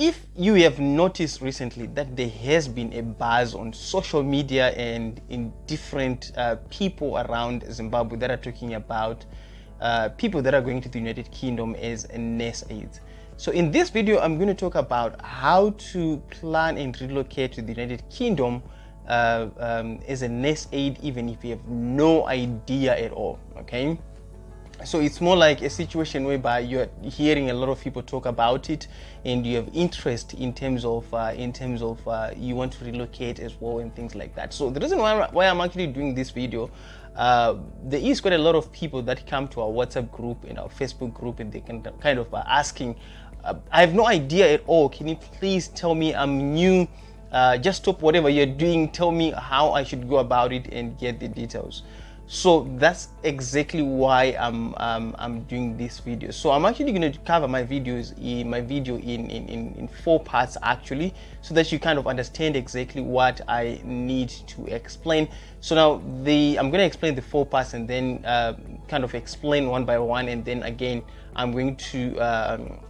if you have noticed recently that there has been a buzz on social media and in different people around Zimbabwe that are talking about people that are going to the United Kingdom as nurse aides. So in this video, I'm going to talk about how to plan and relocate to the United Kingdom as a nurse aide, even if you have no idea at all. Okay. So it's more like a situation whereby you're hearing a lot of people talk about it, and you have interest in terms of you want to relocate as well and things like that. So the reason why I'm actually doing this video, there is quite a lot of people that come to our WhatsApp group and our Facebook group, and they can kind of asking, I have no idea at all. Can you please tell me? I'm new. Just stop whatever you're doing. Tell me how I should go about it and get the details. So that's exactly why I'm doing this video. So I'm actually going to cover my video in 4 parts actually, so that you kind of understand exactly what I need to explain. So now I'm going to explain the 4 parts and then kind of explain one by one, and then again I'm going to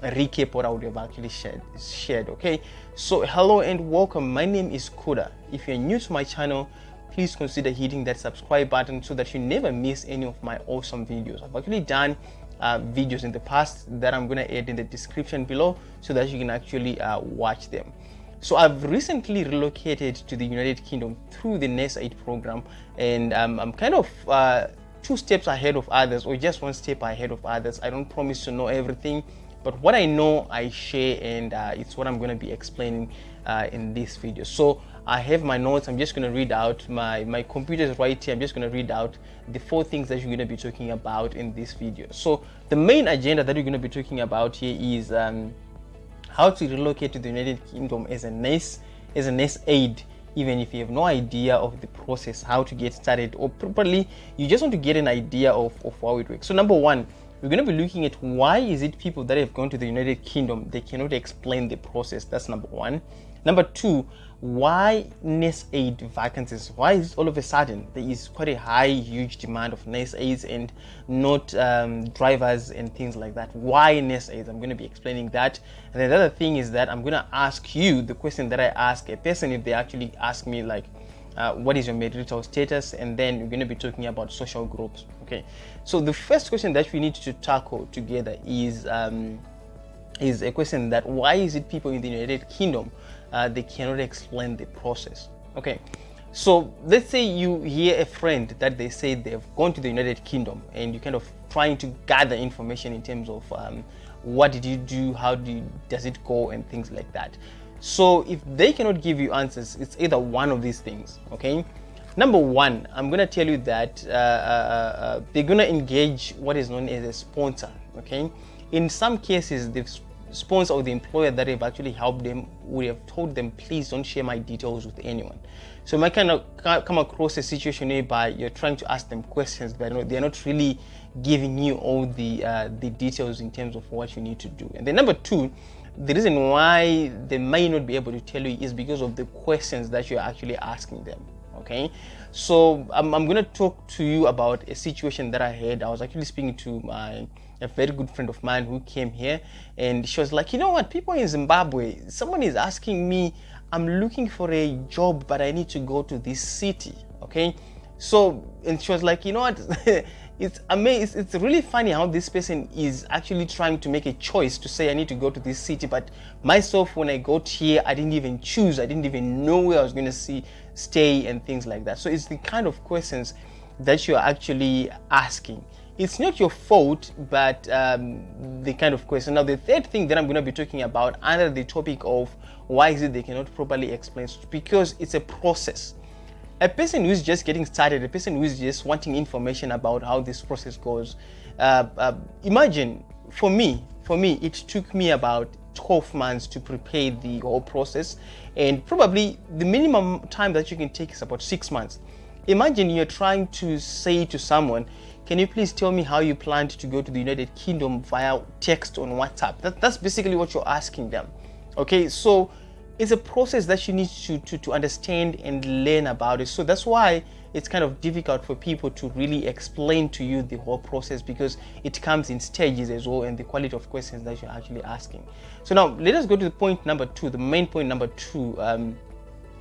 recap what I would have actually shared. Okay, so hello and welcome. My name is Kuda. If you're new to my channel, please consider hitting that subscribe button so that you never miss any of my awesome videos. I've actually done videos in the past that I'm going to add in the description below so that you can actually watch them. So I've recently relocated to the United Kingdom through the Nurse Aid program, and I'm kind of 2 steps ahead of others, or just 1 step ahead of others. I don't promise to know everything, but what I know I share, and it's what I'm going to be explaining in this video. So I have my notes. I'm just going to read out my computer is right here. I'm just going to read out the 4 things that you're going to be talking about in this video. So the main agenda that you're going to be talking about here is how to relocate to the United Kingdom as a nurse aide, even if you have no idea of the process, how to get started, or properly you just want to get an idea of how it works. So number 1, we're going to be looking at why is it people that have gone to the United Kingdom, they cannot explain the process. That's number 1. Number 2, why nurse aid vacancies? Why is all of a sudden there is quite a huge demand of nurse aides and not drivers and things like that? Why nurse aides? I'm going to be explaining that. And then the other thing is that I'm going to ask you the question that I ask a person if they actually ask me, like, what is your marital status? And then we're going to be talking about social groups. Okay, so the first question that we need to tackle together is a question that why is it people in the United Kingdom they cannot explain the process? Okay, so let's say you hear a friend that they say they've gone to the United Kingdom, and you're kind of trying to gather information in terms of what did you do, how does it go, and things like that. So if they cannot give you answers, it's either one of these things. Okay, number 1, I'm going to tell you that they're going to engage what is known as a sponsor. Okay, in some cases, the sponsor or the employer that have actually helped them would have told them, please don't share my details with anyone. So you might kind of come across a situation whereby you're trying to ask them questions, but they're not really giving you all the details in terms of what you need to do. And then number 2, the reason why they may not be able to tell you is because of the questions that you're actually asking them. Okay, so I'm going to talk to you about a situation that I had. I was actually speaking to a very good friend of mine who came here, and she was like, you know what, people in Zimbabwe, someone is asking me, I'm looking for a job, but I need to go to this city. Okay, so, and she was like, you know what, it's amazing. It's really funny how this person is actually trying to make a choice to say I need to go to this city, but myself, when I got here, I didn't even choose. I didn't even know where I was going to stay and things like that. So it's the kind of questions that you're actually asking. It's not your fault, but the kind of question. Now, the third thing that I'm going to be talking about under the topic of why is it they cannot properly explain, because it's a process. A person who's just getting started, a person who's just wanting information about how this process goes. Imagine, for me, it took me about 12 months to prepare the whole process, and probably the minimum time that you can take is about 6 months. Imagine you're trying to say to someone, can you please tell me how you planned to go to the United Kingdom via text on WhatsApp? That's basically what you're asking them. Okay, so it's a process that you need to understand and learn about it. So that's why it's kind of difficult for people to really explain to you the whole process, because it comes in stages as well, and the quality of questions that you're actually asking. So now let us go to the point number two, the main point number two.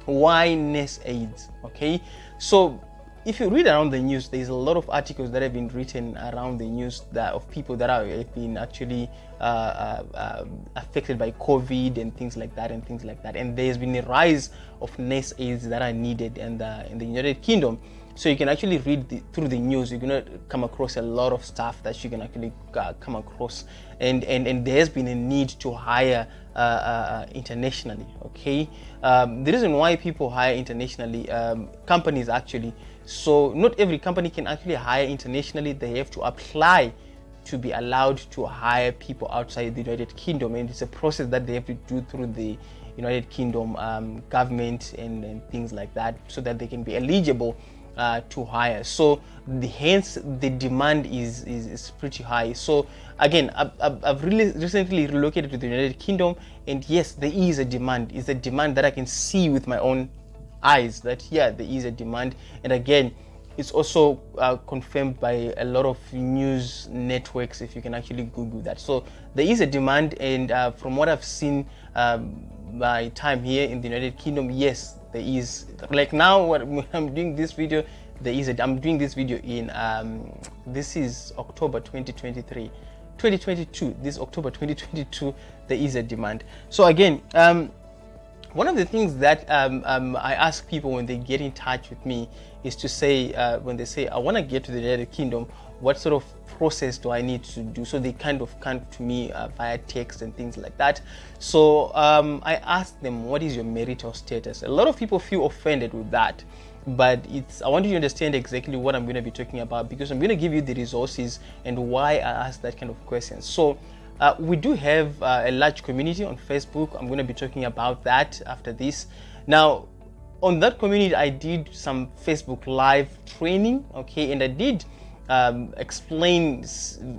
Why nurse aides? Okay, so if you read around the news, there's a lot of articles that have been written around the news that of people that have been actually affected by COVID and things like that, and there's been a rise of nurse aides that are needed in the United Kingdom. So you can actually read through the news, you're gonna come across a lot of stuff that you can actually come across, and there's been a need to hire internationally. Okay, the reason why people hire internationally, companies actually, so not every company can actually hire internationally. They have to apply to be allowed to hire people outside the United Kingdom, and it's a process that they have to do through the United Kingdom government and things like that, so that they can be eligible to hire. So hence the demand is pretty high. So again, I've really recently relocated to the United Kingdom, and yes, there is a demand. It's a demand that I can see with my own eyes, that yeah, there is a demand. And again, it's also confirmed by a lot of news networks, if you can actually Google that. So there is a demand, and from what I've seen my time here in the United Kingdom, yes, there is. Like now, when I'm doing this video, I'm doing this video in this is October 2023, 2022. This October 2022, there is a demand. So again, one of the things that I ask people when they get in touch with me is to say, when they say, I want to get to the United Kingdom, what sort of process do I need to do? So they kind of come to me via text and things like that. So I ask them, what is your marital status? A lot of people feel offended with that, but I want you to understand exactly what I'm going to be talking about, because I'm going to give you the resources and why I ask that kind of questions. So we do have a large community on Facebook. I'm going to be talking about that after this. Now, on that community, I did some Facebook Live training, okay, and I did explain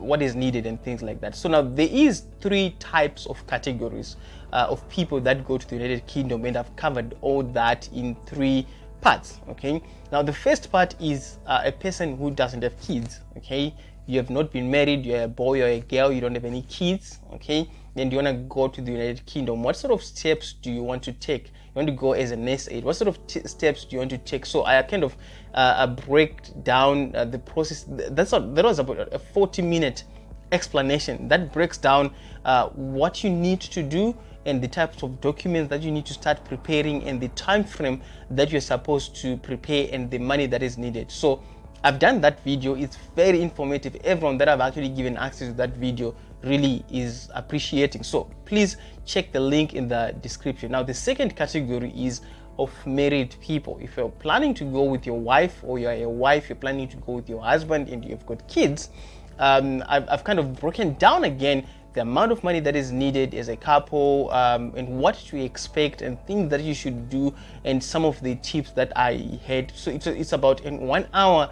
what is needed and things like that. So now there is 3 types of categories of people that go to the United Kingdom, and I've covered all that in 3 parts. Okay, now the first part is a person who doesn't have kids. Okay, you have not been married, you're a boy or a girl, you don't have any kids. Okay, then you want to go to the United Kingdom. What sort of steps do you want to take? You want to go as a nurse aide. What sort of steps do you want to take? So I kind of break down the process. That was about a 40-minute explanation that breaks down what you need to do, and the types of documents that you need to start preparing, and the time frame that you're supposed to prepare, and the money that is needed. So I've done that video. It's very informative. Everyone that I've actually given access to that video really is appreciating. So please check the link in the description. Now the second category is of married people. If you're planning to go with your wife, or you're a wife, you're planning to go with your husband, and you've got kids, I've kind of broken down again the amount of money that is needed as a couple, and what to expect, and things that you should do, and some of the tips that I had. So it's about a 1-hour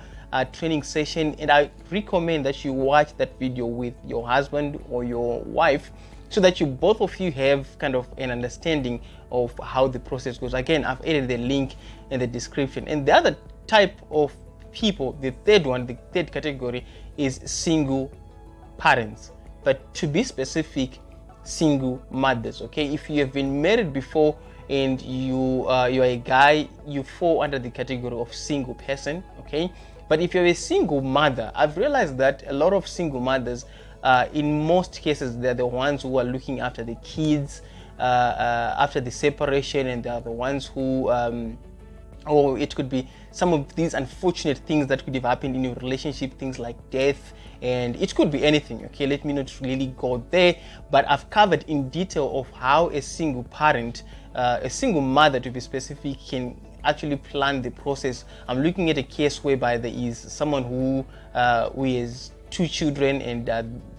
training session, and I recommend that you watch that video with your husband or your wife, so that you both of you have kind of an understanding of how the process goes. Again, I've added the link in the description. And the other type of people, the third category, is single parents, but to be specific, single mothers. Okay, if you have been married before and you're a guy, you fall under the category of single person. Okay, but if you're a single mother, I've realized that a lot of single mothers, in most cases, they're the ones who are looking after the kids after the separation, and they're the ones who or it could be some of these unfortunate things that could have happened in your relationship, things like death, and it could be anything. Okay, let me not really go there, but I've covered in detail of how a single parent, a single mother to be specific, can actually plan the process. I'm looking at a case whereby there is someone who is 2 children, and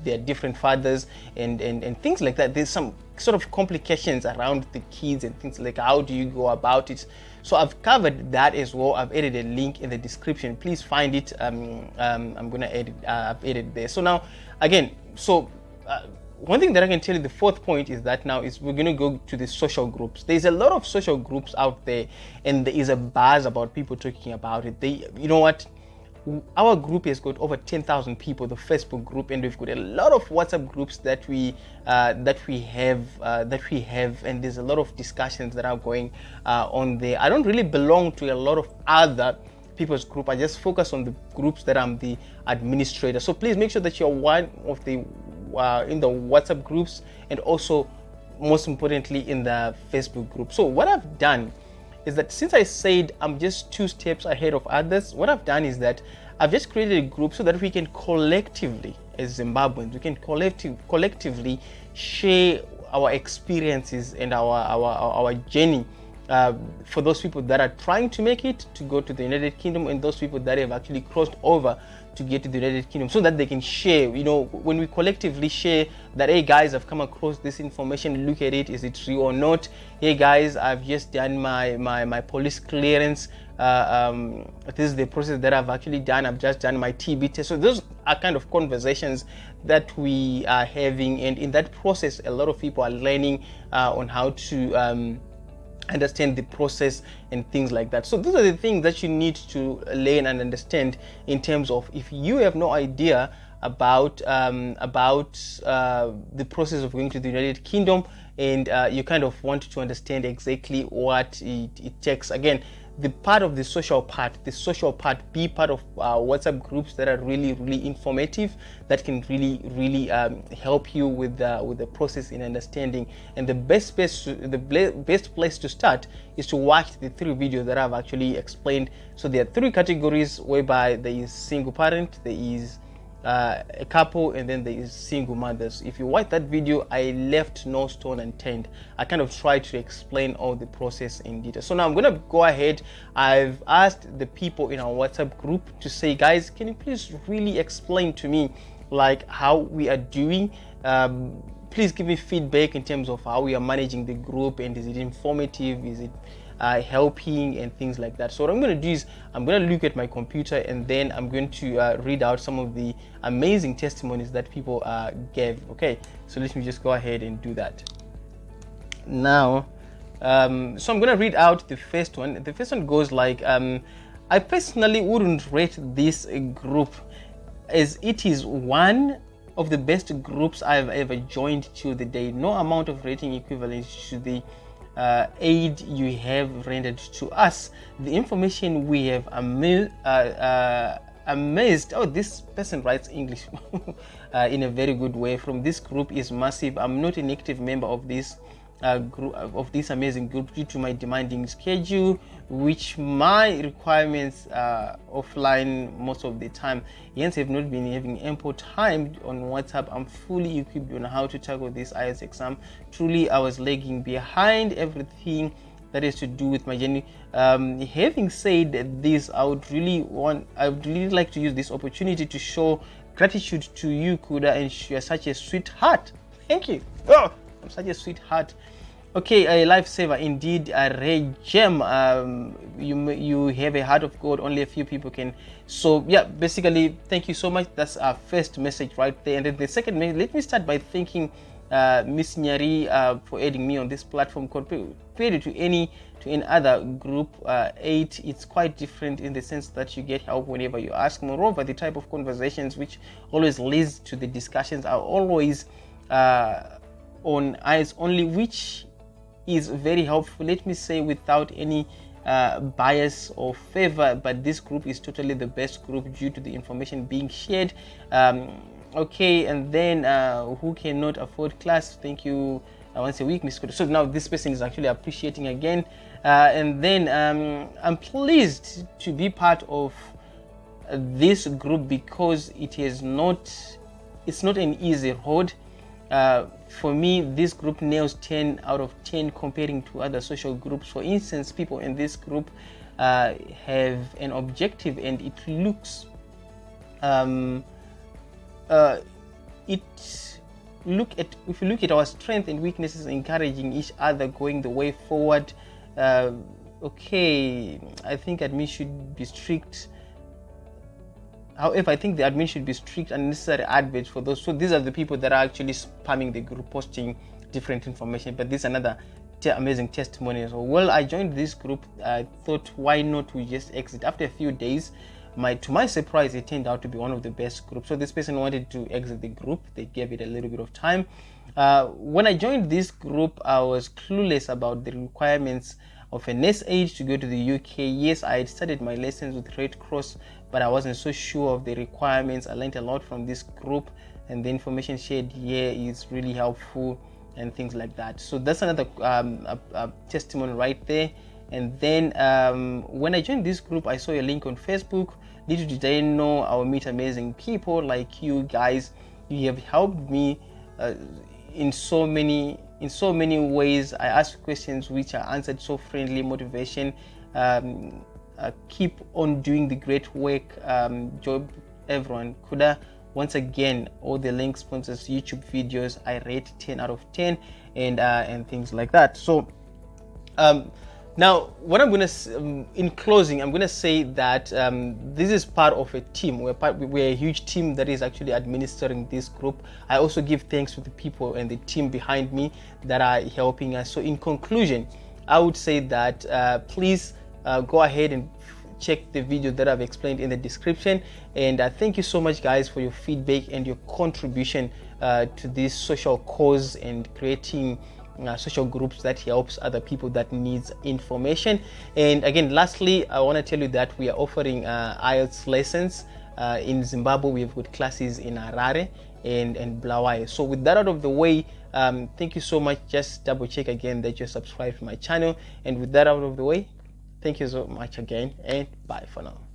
they're different fathers, and things like that. There's some sort of complications around the kids and things like how do you go about it. So I've covered that as well. I've added a link in the description. Please find it. I'm gonna edit. I've added there. So now, again, so one thing that I can tell you, the fourth point is that now is we're going to go to the social groups. There's a lot of social groups out there, and there is a buzz about people talking about it. You know what? Our group has got over 10,000 people, the Facebook group, and we've got a lot of WhatsApp groups that we have, and there's a lot of discussions that are going on there. I don't really belong to a lot of other people's group. I just focus on the groups that I'm the administrator. So please make sure that you're one of the in the WhatsApp groups, and also most importantly in the Facebook group. So what I've done is that since I said I'm just 2 steps ahead of others, what I've done is that I've just created a group so that we can collectively, as Zimbabweans, we can collectively share our experiences and our journey for those people that are trying to make it to go to the United Kingdom, and those people that have actually crossed over to get to the United Kingdom, so that they can share. You know, when we collectively share that, hey guys, I've come across this information, look at it, is it true or not? Hey guys, I've just done my police clearance, this is the process that I've actually done, I've just done my TB test. So those are kind of conversations that we are having, and in that process a lot of people are learning on how to understand the process and things like that. So those are the things that you need to learn and understand in terms of, if you have no idea about the process of going to the United Kingdom, and you kind of want to understand exactly what it takes. Again, the part of the social part, be part of WhatsApp groups that are really informative, that can really help you with the process in understanding. And the best place to start is to watch the 3 videos that I've actually explained. So there are 3 categories, whereby there is single parent, there is a couple, and then there is single mothers. If you watch that video, I left no stone unturned. I kind of tried to explain all the process in detail. So now I'm gonna go ahead. I've asked the people in our WhatsApp group to say, guys, can you please really explain to me like how we are doing? Please give me feedback in terms of how we are managing the group, and is it informative, is it helping, and things like that. So what I'm going to do is I'm going to look at my computer, and then I'm going to read out some of the amazing testimonies that people gave. Okay, so let me just go ahead and do that now. So I'm going to read out the first one. The first one goes like, I personally wouldn't rate this group, as it is one of the best groups I've ever joined till the day. No amount of rating equivalent to the aid you have rendered to us. The information we have amazed. Oh, this person writes English in a very good way. From this group is massive. I'm not an active member of this group, of this amazing group, due to my demanding schedule, which my requirements offline most of the time. Hence, I've not been having ample time on WhatsApp. I'm fully equipped on how to tackle this IELTS exam. Truly, I was lagging behind everything that is to do with my journey. Having said this, I would really like to use this opportunity to show gratitude to you, Kuda, and you're such a sweetheart. Thank you. Oh, I'm such a sweetheart. Okay, a lifesaver indeed. Ray Gem, you have a heart of gold. Only a few people can. So yeah, basically, thank you so much. That's our first message right there. And then the second message, let me start by thanking Miss Nyari for aiding me on this platform. Compared to any other group, 8, it's quite different in the sense that you get help whenever you ask. Moreover, the type of conversations which always leads to the discussions are always on eyes only, which is very helpful, let me say, without any bias or favor. But this group is totally the best group due to the information being shared. Okay, and then who cannot afford class? Thank you once a week, Miss Kuda. So now this person is actually appreciating again. And then I'm pleased to be part of this group, because it's not an easy road. For me, this group nails 10 out of 10 comparing to other social groups. For instance, people in this group have an objective, and it looks if you look at our strengths and weaknesses, encouraging each other, going the way forward. Okay, I think admin should be strict. However, I think the admin should be strict unnecessary adverts for those. So these are the people that are actually spamming the group, posting different information. But this is another amazing testimony. So, well, I joined this group. I thought, why not we just exit? After a few days, to my surprise, it turned out to be one of the best groups. So this person wanted to exit the group. They gave it a little bit of time. When I joined this group, I was clueless about the requirements of an aide to go to the UK. Yes, I had started my lessons with Red Cross, but I wasn't so sure of the requirements. I learned a lot from this group, and the information shared here is really helpful and things like that. So that's another testimony right there. And then when I joined this group, I saw a link on Facebook. Little did I know I will meet amazing people like you guys. You have helped me in so many ways. I asked questions which are answered so friendly. Motivation. Keep on doing the great work. Job, everyone. Kuda. Once again, all the link sponsors YouTube videos. I rate 10 out of 10 and things like that. So now what I'm gonna in closing, I'm gonna say that this is part of a team. We're a huge team that is actually administering this group. I also give thanks to the people and the team behind me that are helping us. So in conclusion, I would say that please go ahead and check the video that I've explained in the description. And thank you so much, guys, for your feedback and your contribution to this social cause and creating social groups that helps other people that needs information. And again, lastly, I want to tell you that we are offering IELTS lessons in Zimbabwe. We've got classes in Harare and Bulawayo. So with that out of the way, thank you so much. Just double check again that you're subscribed to my channel. And with that out of the way, thank you so much again, and bye for now.